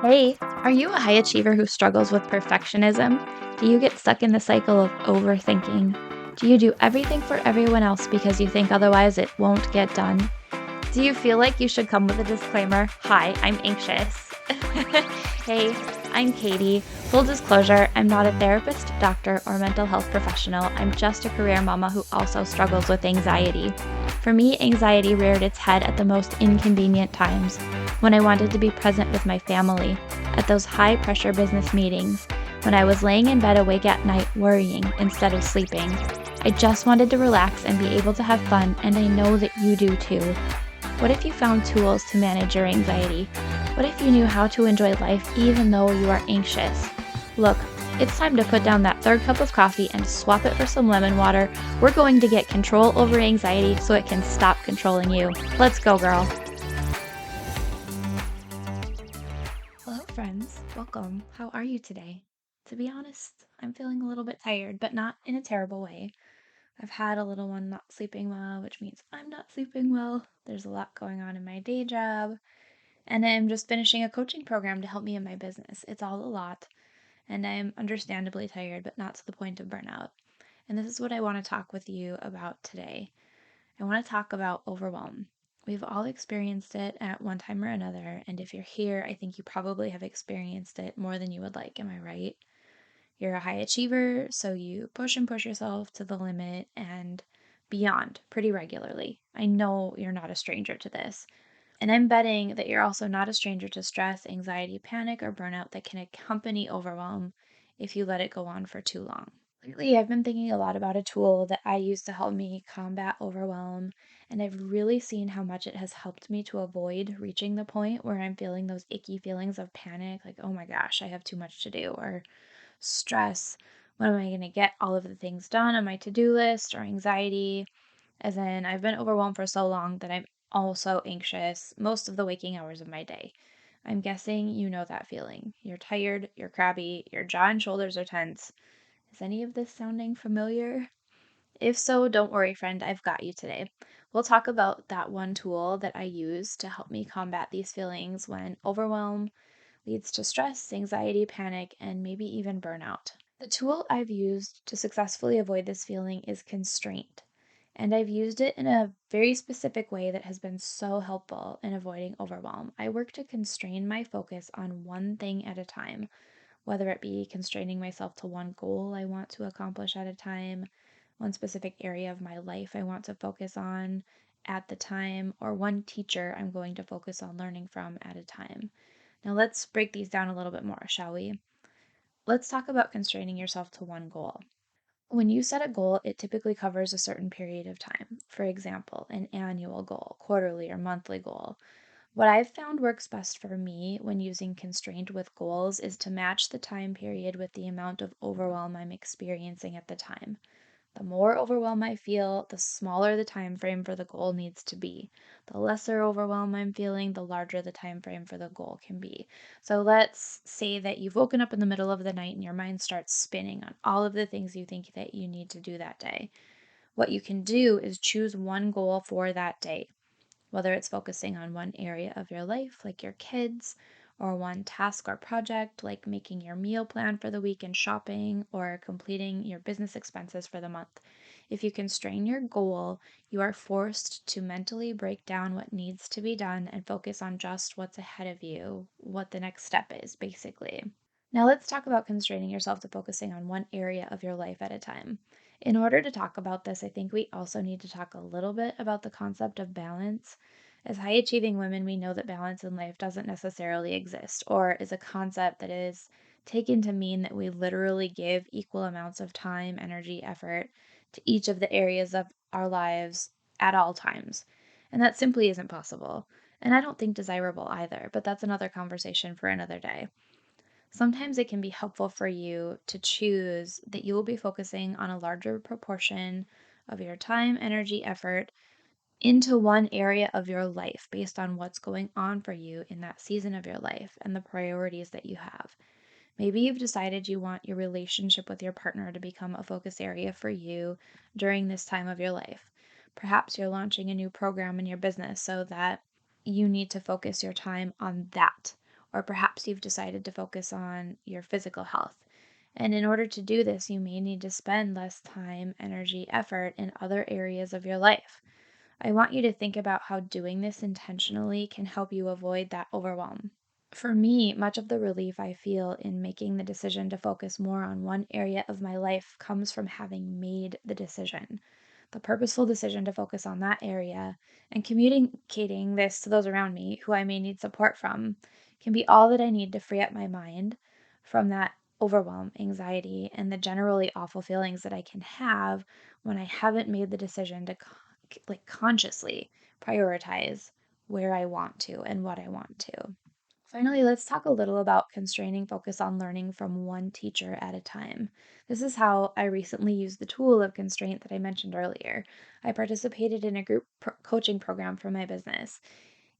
Hey, are you a high achiever who struggles with perfectionism? Do you get stuck in the cycle of overthinking? Do you do everything for everyone else because you think otherwise it won't get done? Do you feel like you should come with a disclaimer? Hi, I'm anxious. Hey, I'm Katie. Full disclosure, I'm not a therapist, doctor, or mental health professional. I'm just a career mama who also struggles with anxiety. For me, anxiety reared its head at the most inconvenient times when I wanted to be present with my family, at those high pressure business meetings, when I was laying in bed awake at night worrying instead of sleeping. I just wanted to relax and be able to have fun, and I know that you do too. What if you found tools to manage your anxiety? What if you knew how to enjoy life even though you are anxious? Look, it's time to put down that third cup of coffee and swap it for some lemon water. We're going to get control over anxiety so it can stop controlling you. Let's go, girl. Hello, friends. Welcome. How are you today? To be honest, I'm feeling a little bit tired, but not in a terrible way. I've had a little one not sleeping well, which means I'm not sleeping well. There's a lot going on in my day job. And I'm just finishing a coaching program to help me in my business. It's all a lot, and I'm understandably tired, but not to the point of burnout. And this is what I want to talk with you about today. I want to talk about overwhelm. We've all experienced it at one time or another, and if you're here, I think you probably have experienced it more than you would like. Am I right? You're a high achiever, so you push and push yourself to the limit and beyond pretty regularly. I know you're not a stranger to this. And I'm betting that you're also not a stranger to stress, anxiety, panic, or burnout that can accompany overwhelm if you let it go on for too long. Lately, I've been thinking a lot about a tool that I use to help me combat overwhelm, and I've really seen how much it has helped me to avoid reaching the point where I'm feeling those icky feelings of panic, like, oh my gosh, I have too much to do, or stress. When am I going to get all of the things done on my to do list, or anxiety? As in, I've been overwhelmed for so long that I'm also anxious most of the waking hours of my day. I'm guessing you know that feeling. You're tired, you're crabby, your jaw and shoulders are tense. Is any of this sounding familiar? If so, don't worry, friend, I've got you today. We'll talk about that one tool that I use to help me combat these feelings when overwhelm leads to stress, anxiety, panic, and maybe even burnout. The tool I've used to successfully avoid this feeling is constraint. And I've used it in a very specific way that has been so helpful in avoiding overwhelm. I work to constrain my focus on one thing at a time, whether it be constraining myself to one goal I want to accomplish at a time, one specific area of my life I want to focus on at the time, or one teacher I'm going to focus on learning from at a time. Now, let's break these down a little bit more, shall we? Let's talk about constraining yourself to one goal. When you set a goal, it typically covers a certain period of time. For example, an annual goal, quarterly or monthly goal. What I've found works best for me when using constraint with goals is to match the time period with the amount of overwhelm I'm experiencing at the time. The more overwhelm I feel, the smaller the time frame for the goal needs to be. The lesser overwhelm I'm feeling, the larger the time frame for the goal can be. So let's say that you've woken up in the middle of the night and your mind starts spinning on all of the things you think that you need to do that day. What you can do is choose one goal for that day, whether it's focusing on one area of your life, like your kids, or one task or project, like making your meal plan for the week and shopping, or completing your business expenses for the month. If you constrain your goal, you are forced to mentally break down what needs to be done and focus on just what's ahead of you, what the next step is, basically. Now, let's talk about constraining yourself to focusing on one area of your life at a time. In order to talk about this, I think we also need to talk a little bit about the concept of balance. As high achieving women, we know that balance in life doesn't necessarily exist, or is a concept that is taken to mean that we literally give equal amounts of time, energy, effort to each of the areas of our lives at all times. And that simply isn't possible. And I don't think desirable either, but that's another conversation for another day. Sometimes it can be helpful for you to choose that you will be focusing on a larger proportion of your time, energy, effort into one area of your life based on what's going on for you in that season of your life and the priorities that you have. Maybe you've decided you want your relationship with your partner to become a focus area for you during this time of your life. Perhaps you're launching a new program in your business so that you need to focus your time on that. or perhaps you've decided to focus on your physical health. And in order to do this, you may need to spend less time, energy, effort in other areas of your life. I want you to think about how doing this intentionally can help you avoid that overwhelm. For me, much of the relief I feel in making the decision to focus more on one area of my life comes from having made the decision, the purposeful decision to focus on that area, and communicating this to those around me who I may need support from can be all that I need to free up my mind from that overwhelm, anxiety, and the generally awful feelings that I can have when I haven't made the decision to consciously prioritize where I want to and what I want to. Finally, let's talk a little about constraining focus on learning from one teacher at a time. This is how I recently used the tool of constraint that I mentioned earlier. I participated in a group coaching program for my business.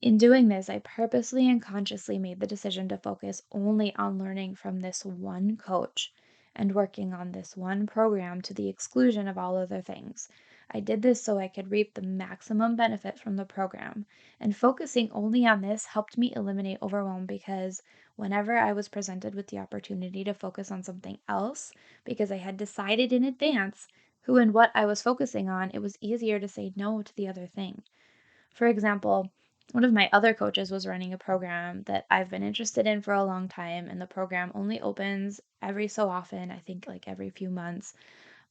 In doing this, I purposely and consciously made the decision to focus only on learning from this one coach and working on this one program to the exclusion of all other things. I did this so I could reap the maximum benefit from the program, and focusing only on this helped me eliminate overwhelm because whenever I was presented with the opportunity to focus on something else, because I had decided in advance who and what I was focusing on, it was easier to say no to the other thing. For example, one of my other coaches was running a program that I've been interested in for a long time, and the program only opens every so often, I think like every few months.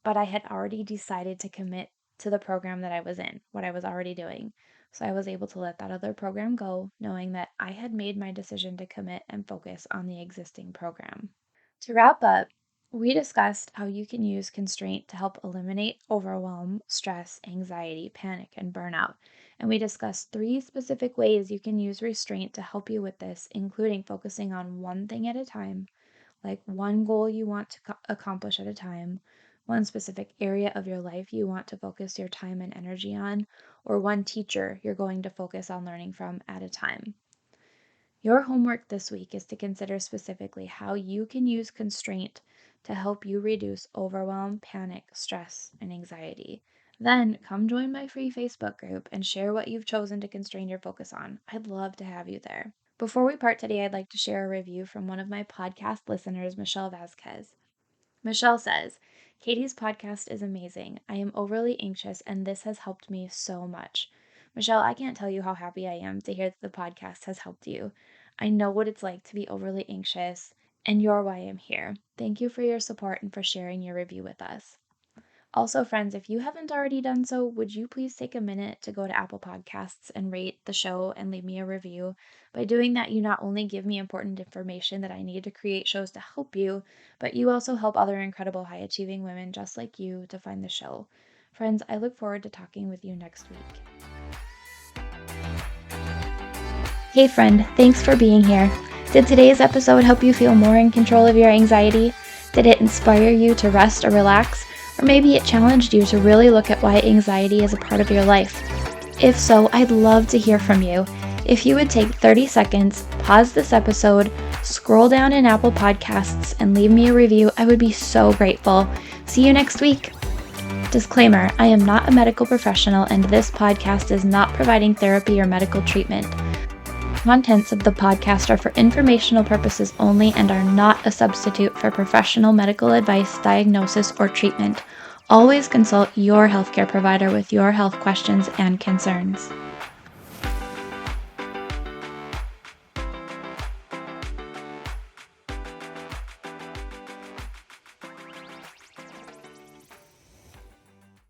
But I had already decided to commit to the program that I was in, what I was already doing. So I was able to let that other program go, knowing that I had made my decision to commit and focus on the existing program. To wrap up, we discussed how you can use constraint to help eliminate overwhelm, stress, anxiety, panic, and burnout. And we discussed 3 specific ways you can use restraint to help you with this, including focusing on one thing at a time, like one goal you want to accomplish at a time, one specific area of your life you want to focus your time and energy on, or one teacher you're going to focus on learning from at a time. Your homework this week is to consider specifically how you can use constraint to help you reduce overwhelm, panic, stress, and anxiety. Then come join my free Facebook group and share what you've chosen to constrain your focus on. I'd love to have you there. Before we part today, I'd like to share a review from one of my podcast listeners, Michelle Vasquez. Michelle says, Katie's podcast is amazing. I am overly anxious, and this has helped me so much. Michelle, I can't tell you how happy I am to hear that the podcast has helped you. I know what it's like to be overly anxious, and you're why I'm here. Thank you for your support and for sharing your review with us. Also, friends, if you haven't already done so, would you please take a minute to go to Apple Podcasts and rate the show and leave me a review? By doing that, you not only give me important information that I need to create shows to help you, but you also help other incredible high achieving women just like you to find the show. Friends, I look forward to talking with you next week. Hey friend, thanks for being here. Did today's episode help you feel more in control of your anxiety? Did it inspire you to rest or relax? Or maybe it challenged you to really look at why anxiety is a part of your life. If so, I'd love to hear from you. If you would take 30 seconds, pause this episode, scroll down in Apple Podcasts, and leave me a review, I would be so grateful. See you next week. Disclaimer, I am not a medical professional, and this podcast is not providing therapy or medical treatment. Contents of the podcast are for informational purposes only and are not a substitute for professional medical advice, diagnosis, or treatment. Always consult your healthcare provider with your health questions and concerns.